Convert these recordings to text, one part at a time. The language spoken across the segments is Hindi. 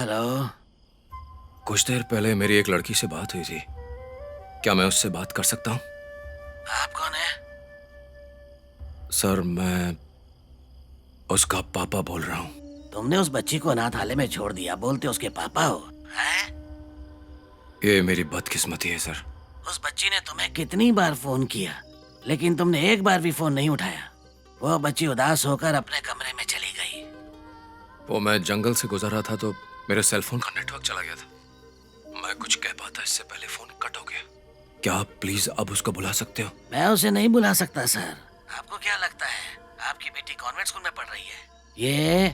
हेलो। कुछ देर पहले मेरी एक लड़की से बात हुई थी। क्या मैं उससे बात कर सकता हूँ? आप कौन है? सर, मैं उसका पापा बोल रहा हूँ। तुमने उस बच्ची को अनाथालय में छोड़ दिया, बोलते उसके पापा हो हैं? ये मेरी बदकिस्मती है सर। उस बच्ची ने तुम्हें कितनी बार फोन किया, लेकिन तुमने एक बार भी फोन नहीं उठाया। वो बच्ची उदास होकर अपने कमरे में चली गई। वो मैं जंगल से गुजर रहा था तो मेरे सेलफोन का नेटवर्क चला गया था। मैं कुछ कह पाता इससे पहले फोन कट हो गया। क्या आप प्लीज अब उसको बुला सकते हो? मैं उसे नहीं बुला सकता सर। आपको क्या लगता है आपकी बेटी कॉन्वेंट स्कूल में पढ़ रही है? ये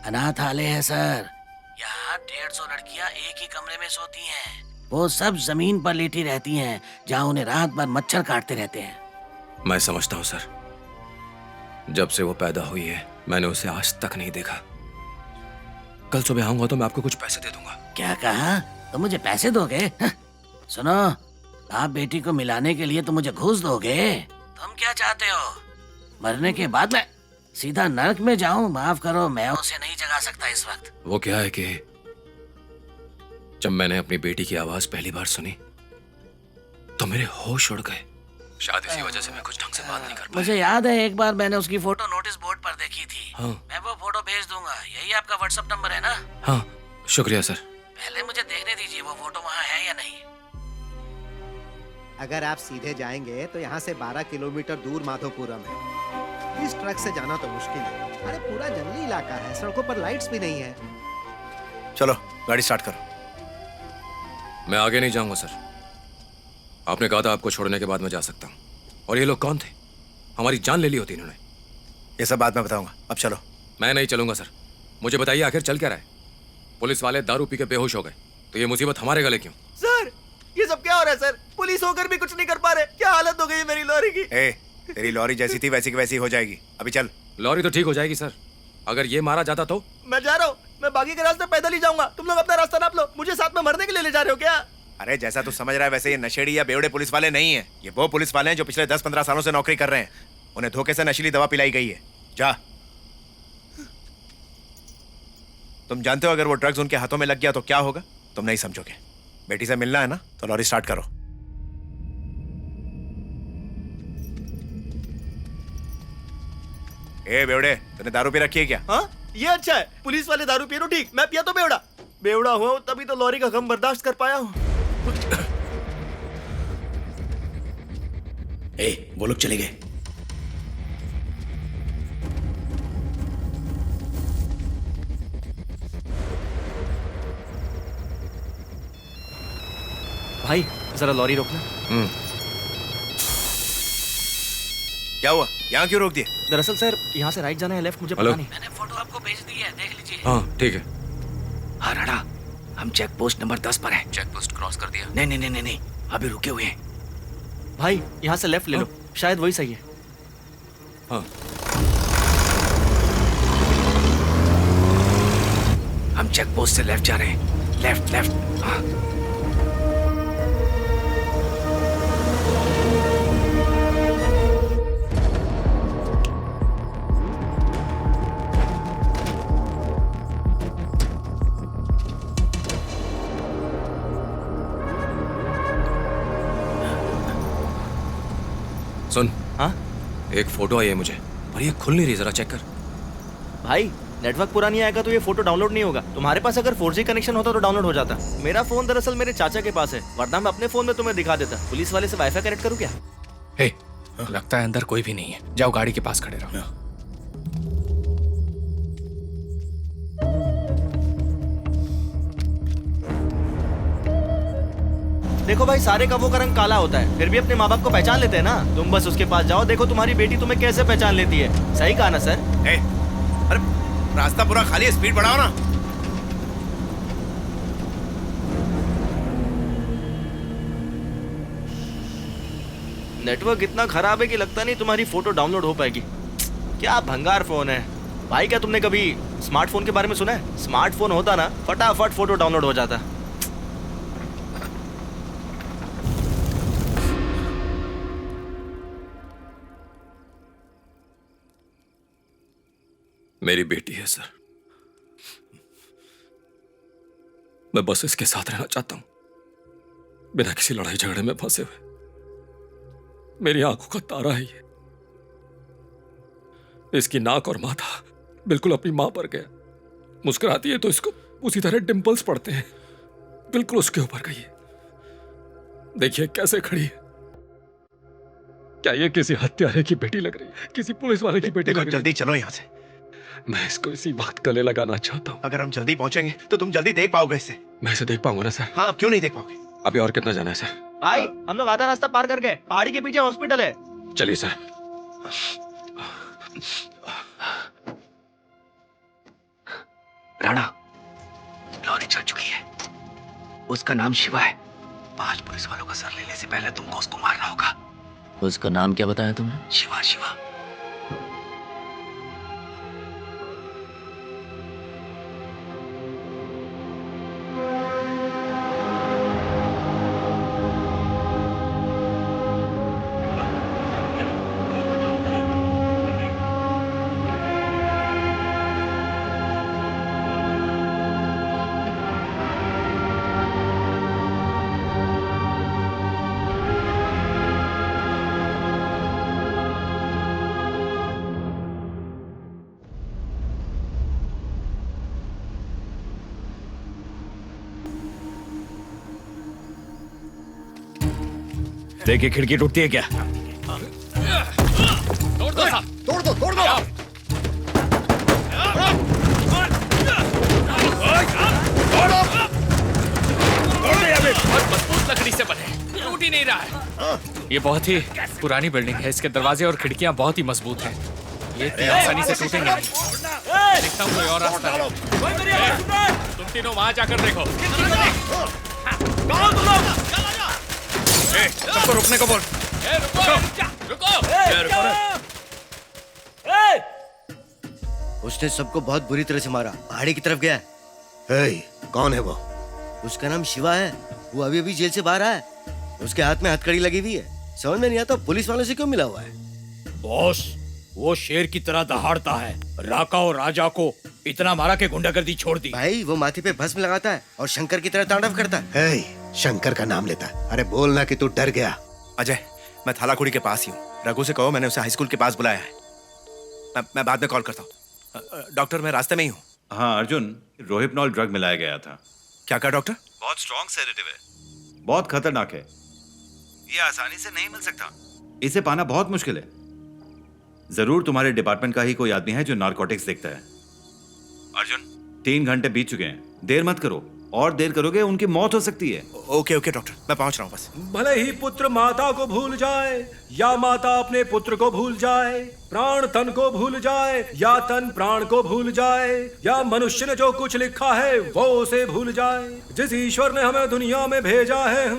अनाथालय है सर। यहाँ 150 लड़कियाँ एक ही कमरे में सोती हैं। वो सब जमीन पर लेटी रहती हैं, जहाँ उन्हें रात भर मच्छर काटते रहते हैं। मैं समझता हूँ सर। जब से वो पैदा हुई है मैंने उसे आज तक नहीं देखा। कल सुबह आऊंगा तो मैं आपको कुछ पैसे दे दूंगा। क्या कहा? तुम मुझे पैसे दोगे? हं? सुनो, आप बेटी को मिलाने के लिए तुम मुझे घूस दोगे? तुम क्या चाहते हो? मरने के बाद मैं सीधा नरक में जाऊं? माफ करो, मैं उसे नहीं जगा सकता इस वक्त। वो क्या है कि जब मैंने अपनी बेटी की आवाज पहली बार सुनी तो मेरे होश उड़ गए। शायद इसी वजह से मैं कुछ ढंग से बात नहीं कर पाया। मुझे याद है एक बार मैंने उसकी फोटो नोटिस बोर्ड पर देखी थी। हाँ। मैं वो फोटो भेज दूंगा। यही आपका व्हाट्सएप नंबर है ना? हाँ, शुक्रिया सर। पहले मुझे देखने दीजिए वो फोटो वहाँ है या नहीं। अगर आप सीधे जाएंगे तो यहाँ से 12 किलोमीटर दूर माधोपुरम है। इस ट्रक से जाना तो मुश्किल है। अरे पूरा जंगली इलाका है, सड़कों पर लाइट्स भी नहीं है। चलो गाड़ी स्टार्ट करो। मैं आगे नहीं जाऊंगा सर। आपने कहा था आपको छोड़ने के बाद मैं जा सकता हूँ। और ये लोग कौन थे? हमारी जान ले ली होती इन्होंने। ये सब बाद में बताऊंगा, अब चलो। मैं नहीं चलूंगा सर। मुझे बताइए आखिर चल क्या रहा है? पुलिस वाले दारू पी के बेहोश हो गए तो ये मुसीबत हमारे गले क्यों? सर, ये सब क्या हो रहा है सर? पुलिस होकर भी कुछ नहीं कर पा रहे। क्या हालत हो गई है मेरी लॉरी की। तेरी लॉरी जैसी थी वैसी की वैसी हो जाएगी। अभी चल। लॉरी तो ठीक हो जाएगी सर, अगर ये मारा जाता तो? मैं जा रहा हूँ, मैं बाकी के रास्ते पैदल ही जाऊंगा। तुम लोग अपना रास्ता नाप लो। मुझे साथ में मरने के लिए ले जा रहे हो क्या? अरे जैसा तू समझ रहा है वैसे ये नशेड़ी या बेवड़े पुलिस वाले नहीं है। ये वो पुलिस वाले हैं जो पिछले 10-15 सालों से नौकरी कर रहे हैं। उन्हें धोखे से नशीली दवा पिलाई गई है। जा। तुम जानते हो अगर वो ड्रग्स उनके हाथों में लग गया तो क्या होगा? तुम नहीं समझोगे। बेटी से मिलना है ना तो लॉरी स्टार्ट करो। ए बेवड़े, तूने दारू पी रखी है क्या? हाँ, ये अच्छा है। पुलिस वाले दारू पी लो, ठीक। मैं पिया तो बेवड़ा। बेवड़ा हुआ तभी तो लॉरी का गम बर्दाश्त कर पाया हूँ। वो लोग चले गए। भाई जरा लॉरी रोकना। क्या हुआ? यहाँ क्यों रोक दिए? दरअसल सर यहाँ से राइट जाना है लेफ्ट मुझे हेलो? पता नहीं। मैंने फोटो आपको भेज दी है, देख लीजिए। हाँ ठीक है। हाँ राणा, हम चेक पोस्ट नंबर 10 पर हैं। चेक पोस्ट क्रॉस कर दिया? नहीं नहीं नहीं नहीं नहीं, अभी रुके हुए हैं। भाई यहाँ से लेफ्ट ले लो, शायद वही सही है। हाँ। हम चेक पोस्ट से लेफ्ट जा रहे हैं। Left left. हाँ। सुन। हाँ एक फोटो आई है मुझे, पर ये खुल नहीं रही, जरा चेक कर। भाई, नेटवर्क पूरा नहीं आएगा तो ये फोटो डाउनलोड नहीं होगा। तुम्हारे पास अगर 4G कनेक्शन होता तो डाउनलोड हो जाता। मेरा फोन दरअसल मेरे चाचा के पास है, वरना मैं अपने फोन में तुम्हें दिखा देता। पुलिस वाले से वाईफाई कनेक्ट करूँ क्या? हे, लगता है अंदर कोई भी नहीं है। जाओ गाड़ी के पास खड़े रहो। देखो भाई, सारे कबों का रंग काला होता है, फिर भी अपने माँ बाप को पहचान लेते हैं ना। तुम बस उसके पास जाओ, देखो तुम्हारी बेटी तुम्हें कैसे पहचान लेती है। सही कहा ना सर? अरे रास्ता पूरा खाली है, स्पीड बढ़ाओ ना। नेटवर्क इतना खराब है कि लगता नहीं तुम्हारी फोटो डाउनलोड हो पाएगी। क्या भंगार फोन है भाई। क्या तुमने कभी स्मार्टफोन के बारे में सुना है? स्मार्टफोन होता ना, फटाफट फोटो डाउनलोड हो जाता। मेरी बेटी है सर। मैं बस इसके साथ रहना चाहता हूं, बिना किसी लड़ाई झगड़े में फंसे हुए। मेरी आंखों का तारा है ये। इसकी नाक और माथा बिल्कुल अपनी मां पर गया। मुस्कुराती है तो इसको उसी तरह डिंपल्स पड़ते हैं, बिल्कुल उसके ऊपर गई है। देखिए कैसे खड़ी है। क्या ये किसी हत्यारे की बेटी लग रही है, किसी पुलिस वाले की बेटी लग रही है? जल्दी चलो यहाँ से। मैं इसको इसी वक्त गले लगाना चाहता हूँ। अगर हम जल्दी पहुंचेंगे तो तुम जल्दी देख पाओगे इसे। मैं इसे देख पाऊंगा ना सर? हाँ, अब क्यों नहीं देख पाओगे? अभी और कितना जाना है सर? भाई हम लोग आधा रास्ता पार कर गए, पहाड़ी के पीछे हॉस्पिटल है। चलिए सर। राणा, लॉरी चल चुकी है। उसका नाम शिवा है। 5 पुलिस वालों का सर लेने से पहले तुमको उसको मारना होगा। उसका नाम क्या बताया तुमने? शिवा। शिवा। देखिए खिड़की टूटती है क्या? तोड़ दो साहब। तोड़ दो तोड़ दो। बहुत मजबूत लकड़ी से बने, टूट ही नहीं रहा है। ये बहुत ही पुरानी बिल्डिंग है, इसके दरवाजे और खिड़कियां बहुत ही मजबूत हैं। ये इतनी आसानी से टूटेंगे नहीं। देखता हूँ कोई और रास्ता है। तुम तीनों वहां जाकर देखो। सबको रुकने को बोल। उसने सबको बहुत बुरी तरह से मारा, पहाड़ी की तरफ गया है। कौन है वो? उसका नाम शिवा है। वो अभी अभी जेल से बाहर आया है। उसके हाथ में हथकड़ी लगी हुई है। समझ में नहीं आता पुलिस वालों से क्यों मिला हुआ है। बॉस, वो शेर की तरह दहाड़ता है। राका और राजा को इतना मारा कि गुंडागर्दी छोड़ दी। भाई वो माथे पे भस्म लगाता है और शंकर की तरह तांडव करता है। शंकर का नाम लेता है। अरे बोलना कि तू डर गया। अजय, मैं थालाकुड़ी के पास ही हूँ। रघु से कहो मैंने उसे हाई स्कूल के पास बुलाया है। मैं बाद में कॉल करता हूँ। डॉक्टर, मैं रास्ते में ही हूँ। हाँ अर्जुन, रोहिपनॉल ड्रग मिलाया गया था। क्या कहा डॉक्टर? बहुत स्ट्रॉन्ग सेडेटिव है, बहुत खतरनाक है। ये आसानी से नहीं मिल सकता, इसे पाना बहुत मुश्किल है। जरूर तुम्हारे डिपार्टमेंट का ही कोई आदमी है जो नारकोटिक्स देखता है। अर्जुन, 3 घंटे बीत चुके हैं, देर मत करो। और देर करोगे उनकी मौत हो सकती है। ओके डॉक्टर, मैं पहुंच रहा हूँ बस। भले ही पुत्र माता को भूल जाए या माता अपने पुत्र को भूल जाए, प्राण तन को भूल जाए या तन प्राण को भूल जाए, या मनुष्य ने जो कुछ लिखा है वो उसे भूल जाए। जिस ईश्वर ने हमें दुनिया में भेजा है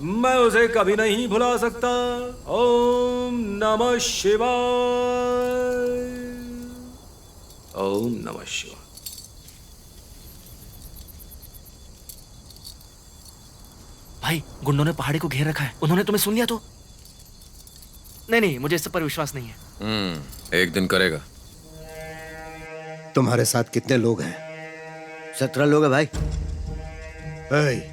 मैं उसे कभी नहीं भुला सकता। ओम नमः शिवाय। ओम नमः शिवाय। भाई गुंडों ने पहाड़ी को घेर रखा है। उन्होंने तुम्हें सुन लिया तो? नहीं, मुझे इस पर विश्वास नहीं है। एक दिन करेगा। तुम्हारे साथ कितने लोग हैं? 17 लोग है भाई।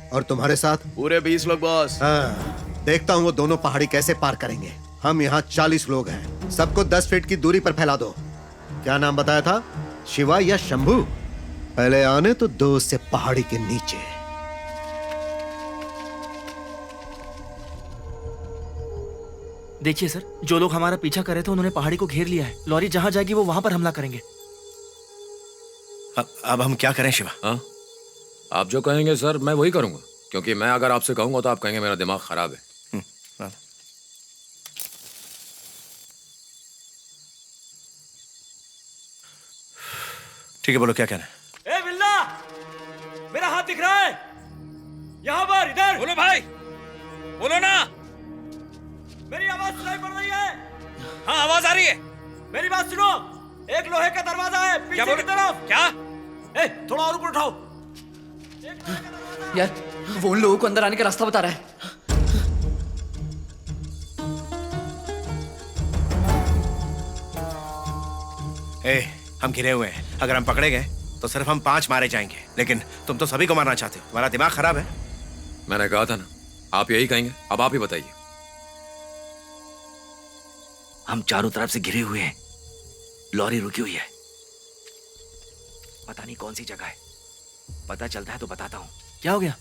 और तुम्हारे साथ? पूरे 20 लोग बॉस। हाँ, देखता हूँ वो दोनों पहाड़ी कैसे पार करेंगे। हम यहाँ 40 लोग हैं। सबको 10 फीट की दूरी पर फैला दो। क्या नाम बताया था? शिवा या शंभू? पहले आने तो दो से पहाड़ी के नीचे। देखिए सर, जो लोग हमारा पीछा कर रहे थे उन्होंने पहाड़ी को घेर लिया है। लॉरी जहां जाएगी वो वहां पर हमला करेंगे। अब हम क्या करें शिवा? हाँ, आप जो कहेंगे सर मैं वही करूंगा, क्योंकि मैं अगर आपसे कहूंगा तो आप कहेंगे मेरा दिमाग खराब है। ठीक है, बोलो क्या कहना है? ए बिल्ला, मेरा हाथ दिख रहा है यहाँ पर, इधर बोलो भाई, बोलो ना। मेरी आवाज सुनाई पड़ रही है? हाँ आवाज आ रही है। मेरी बात सुनो, एक लोहे का दरवाजा है पीछे की तरफ। क्या? ए, थोड़ा और ऊपर उठाओ। यार वो उन लोगों को अंदर आने का रास्ता बता रहा है। हम घिरे हुए हैं। अगर हम पकड़े गए तो सिर्फ हम 5 मारे जाएंगे, लेकिन तुम तो सभी को मारना चाहते हो। तुम्हारा दिमाग खराब है। मैंने कहा था ना, आप यही कहेंगे। अब आप ही बताइए। हम चारों तरफ से घिरे हुए हैं। लॉरी रुकी हुई है, पता नहीं कौन सी जगह है। पता चलता है तो बताता हूँ। क्या हो गया?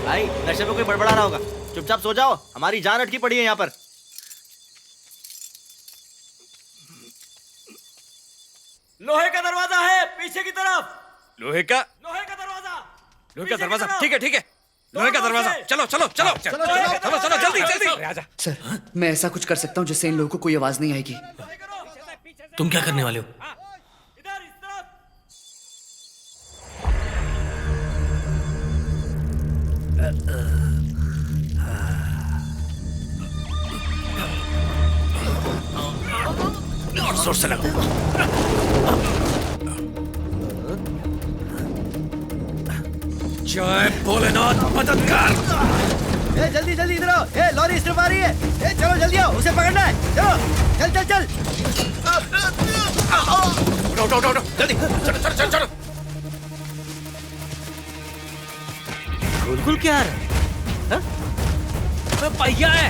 भाई नशे में कोई बड़बड़ा रहा होगा, चुपचाप सो जाओ, हमारी जान अटकी पड़ी है यहाँ पर। लोहे का दरवाजा है पीछे की तरफ। लोहे का दरवाजा। ठीक है ठीक है, लोहे का दरवाजा। चलो चलो चलो चलो चलो चलो जल्दी जल्दी आजा। सर मैं ऐसा कुछ कर सकता हूँ जिससे इन लोगों को कोई आवाज नहीं आएगी। तुम क्या करने वाले हो? इधर इस तरफ। और जोर से लगाओ। जय भोलेनाथ मदद कर। ए जल्दी जल्दी इधर आओ। ए लॉरी इस तरफ आ रही है। ए चलो जल्दी आओ, उसे पकड़ना है। चलो चल चल चल। उठो उठो उठो, जल्दी चलो चलो चलो चलो। गुलगुल क्या आ रहा है? हाँ? अबे पहिया है।